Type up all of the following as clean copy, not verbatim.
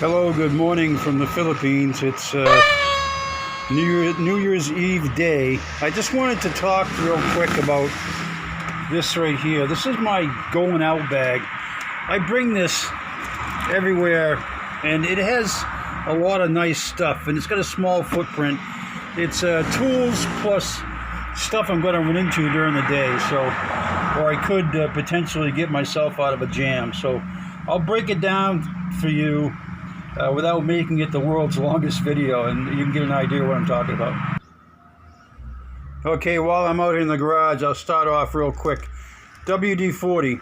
Hello, good morning from the Philippines. It's New Year's Eve day. I just wanted to talk real quick about this right here. This is my going out bag. I bring this everywhere, and it has a lot of nice stuff, and it's got a small footprint. It's tools plus stuff I'm going to run into during the day, or I could potentially get myself out of a jam. So I'll break it down for you without making it the world's longest video, and you can get an idea what I'm talking about. Okay, while I'm out in the garage, I'll start off real quick. WD-40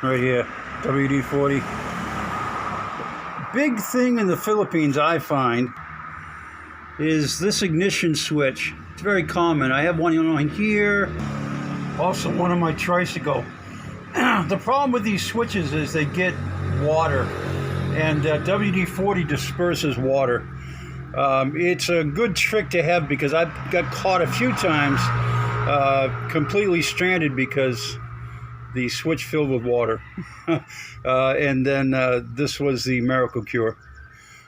right here, WD-40. Big thing in the Philippines I find is this ignition switch. It's very common. I have one on here, also one on my tricycle. The problem with these switches is they get water, and WD-40 disperses water. It's a good trick to have because I've got caught a few times completely stranded because the switch filled with water. And then this was the miracle cure.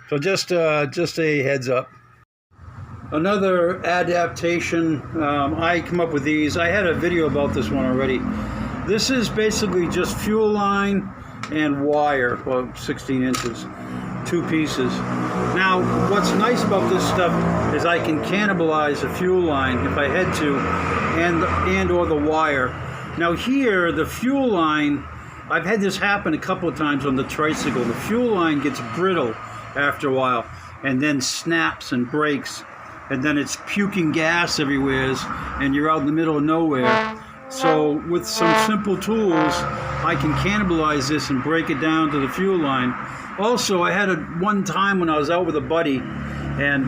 So just a heads up. Another adaptation, I come up with these. I had a video about this one already. This is basically just fuel line and wire, well, 16 inches, two pieces. Now, what's nice about this stuff is I can cannibalize a fuel line if I had to, and or the wire. Now here, the fuel line, I've had this happen a couple of times on the tricycle. The fuel line gets brittle after a while, and then snaps and breaks, and then it's puking gas everywhere, and you're out in the middle of nowhere. So with some simple tools, I can cannibalize this and break it down to the fuel line. Also, I had one time when I was out with a buddy, and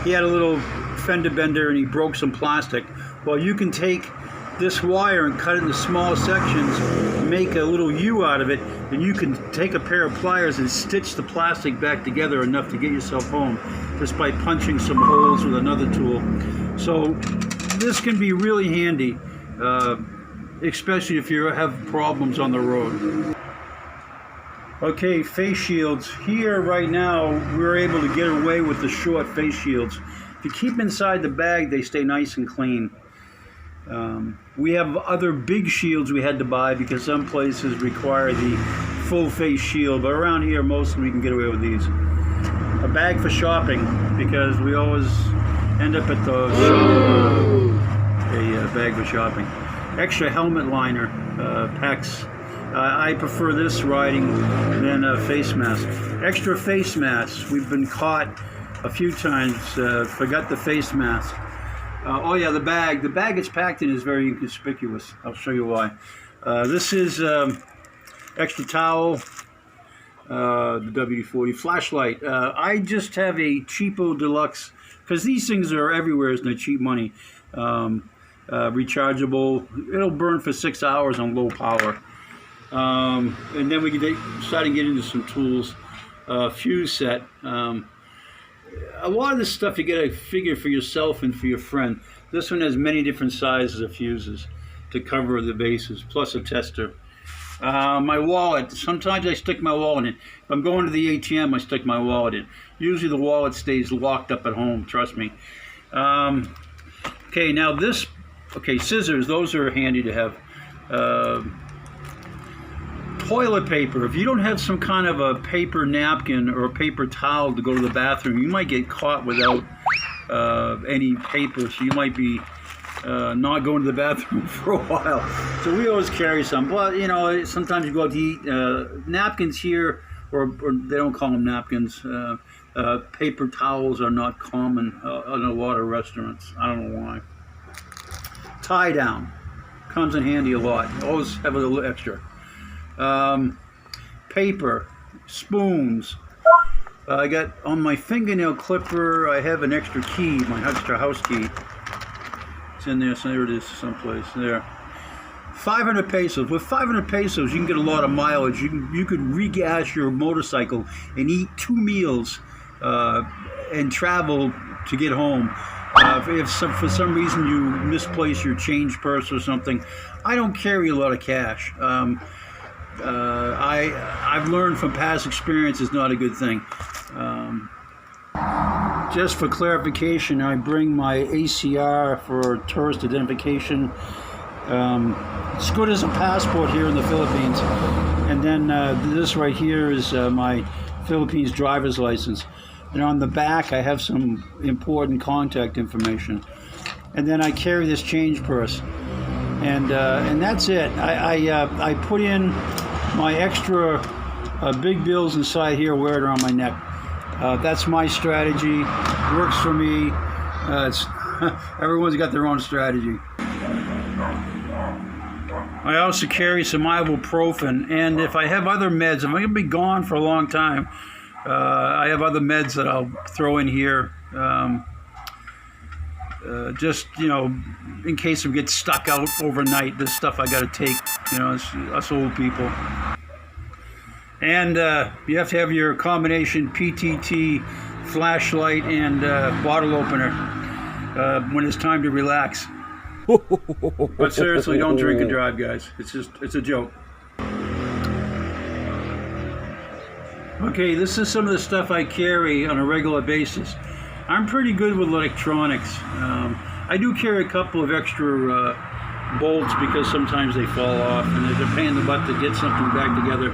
he had a little fender bender and he broke some plastic. Well, you can take this wire and cut it into small sections, make a little U out of it, and you can take a pair of pliers and stitch the plastic back together enough to get yourself home just by punching some holes with another tool. So this can be really handy. Especially if you have problems on the road. Okay, face shields. Here right now, we're able to get away with the short face shields. If you keep inside the bag, they stay nice and clean. We have other big shields we had to buy because some places require the full face shield, but around here, mostly we can get away with these. A bag for shopping, because we always end up at the shop. A bag for shopping. Extra helmet liner packs. I prefer this riding than a face mask. Extra face masks. We've been caught a few times. Forgot the face mask. Oh yeah, the bag. The bag it's packed in is very inconspicuous. I'll show you why. This is extra towel. The WD-40 flashlight. I just have a cheapo deluxe because these things are everywhere and they're cheap money. Rechargeable. It'll burn for 6 hours on low power. And then we can start to get into some tools. Fuse set. A lot of this stuff you get to figure for yourself and for your friend. This one has many different sizes of fuses to cover the bases, plus a tester. My wallet. Sometimes I stick my wallet in. If I'm going to the ATM, I stick my wallet in. Usually the wallet stays locked up at home, trust me. Okay, now this, scissors, those are handy to have. Toilet paper. If you don't have some kind of a paper napkin or a paper towel to go to the bathroom, you might get caught without any paper, so you might be not going to the bathroom for a while. So we always carry some. Well, you know, sometimes you go out to eat. Napkins here, or they don't call them napkins. Paper towels are not common in a lot of restaurants. I don't know why. Tie down comes in handy a lot. Always have a little extra. Paper, spoons. I got on my fingernail clipper. I have an extra key, my extra house key. It's in there. So there it is, someplace there. 500 pesos. With 500 pesos, you can get a lot of mileage. You could regas your motorcycle and eat 2 meals and travel to get home. If for some reason you misplace your change purse or something, I don't carry a lot of cash. I've learned from past experience it's not a good thing. Just for clarification, I bring my ACR for tourist identification. It's good as a passport here in the Philippines. And then this right here is my Philippines driver's license. And on the back, I have some important contact information. And then I carry this change purse. And that's it. I put in my extra big bills inside here, wear it around my neck. That's my strategy. Works for me. Everyone's got their own strategy. I also carry some ibuprofen, and if I have other meds, if I'm going to be gone for a long time, I have other meds that I'll throw in here. Just, in case I get stuck out overnight, this stuff I got to take, it's us old people. And you have to have your combination PTT, flashlight, and bottle opener when it's time to relax. But seriously, don't drink and drive, guys. It's a joke. Okay, this is some of the stuff I carry on a regular basis. I'm pretty good with electronics. I do carry a couple of extra bolts because sometimes they fall off and there's a pain in the butt to get something back together.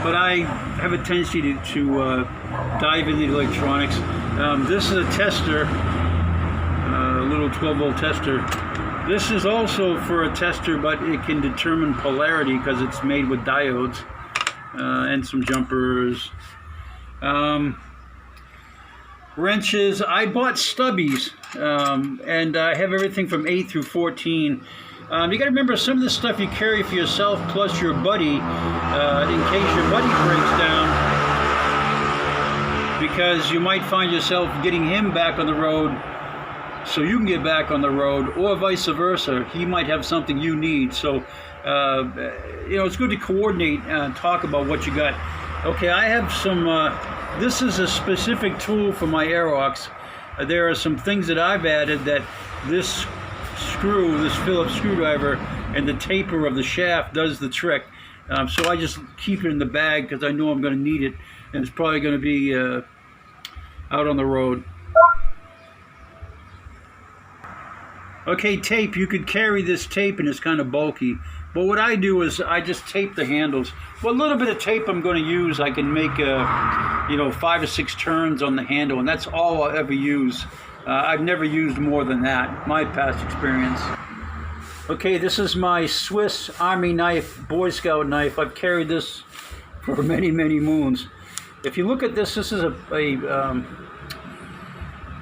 But I have a tendency to dive into the electronics. This is a tester, a little 12-volt tester. This is also for a tester, but it can determine polarity because it's made with diodes and some jumpers. Wrenches. I bought stubbies, and I have everything from 8 through 14. You got to remember some of the stuff you carry for yourself plus your buddy in case your buddy breaks down, because you might find yourself getting him back on the road so you can get back on the road, or vice versa. He might have something you need. So, it's good to coordinate and talk about what you got. Okay, I have some, this is a specific tool for my Aerox. There are some things that I've added that this Phillips screwdriver and the taper of the shaft does the trick. So I just keep it in the bag because I know I'm going to need it, and it's probably going to be out on the road. Okay, tape. You could carry this tape and it's kind of bulky. But what I do is I just tape the handles. What little bit of tape I'm going to use, I can make 5 or 6 turns on the handle, and that's all I'll ever use. I've never used more than that, my past experience. Okay, this is my Swiss Army knife, Boy Scout knife. I've carried this for many, many moons. If you look at this, this is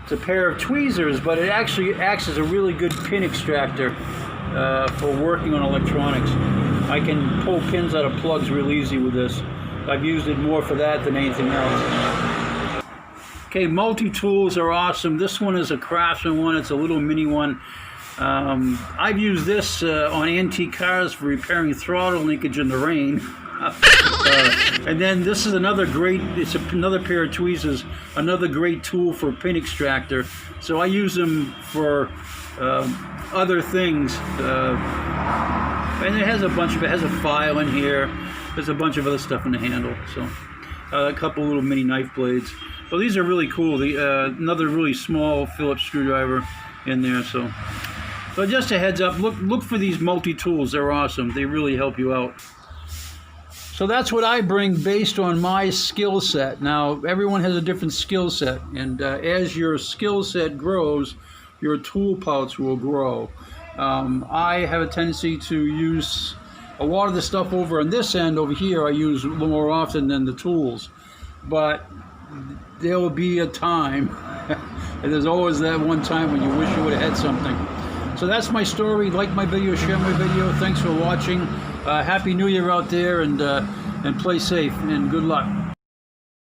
it's a pair of tweezers, but it actually acts as a really good pin extractor for working on electronics. I can pull pins out of plugs real easy with this. I've used it more for that than anything else. Okay, multi-tools are awesome. This one is a Craftsman one. It's a little mini one. I've used this on antique cars for repairing throttle linkage in the rain. And then this is another great, it's another pair of tweezers, another great tool for pin extractor. So I use them for other things. And it has it has a file in here. There's a bunch of other stuff in the handle. So a couple little mini knife blades. So these are really cool. Another really small Phillips screwdriver in there. So just a heads up, look for these multi-tools. They're awesome. They really help you out. So that's what I bring based on my skill set. Now, everyone has a different skill set, and as your skill set grows, your tool pouch will grow. I have a tendency to use a lot of the stuff over on this end over here. I use a little more often than the tools, but there will be a time, and there's always that one time when you wish you would have had something. So that's my story. Like my video, share my video. Thanks for watching. Happy New Year out there, and play safe, and good luck.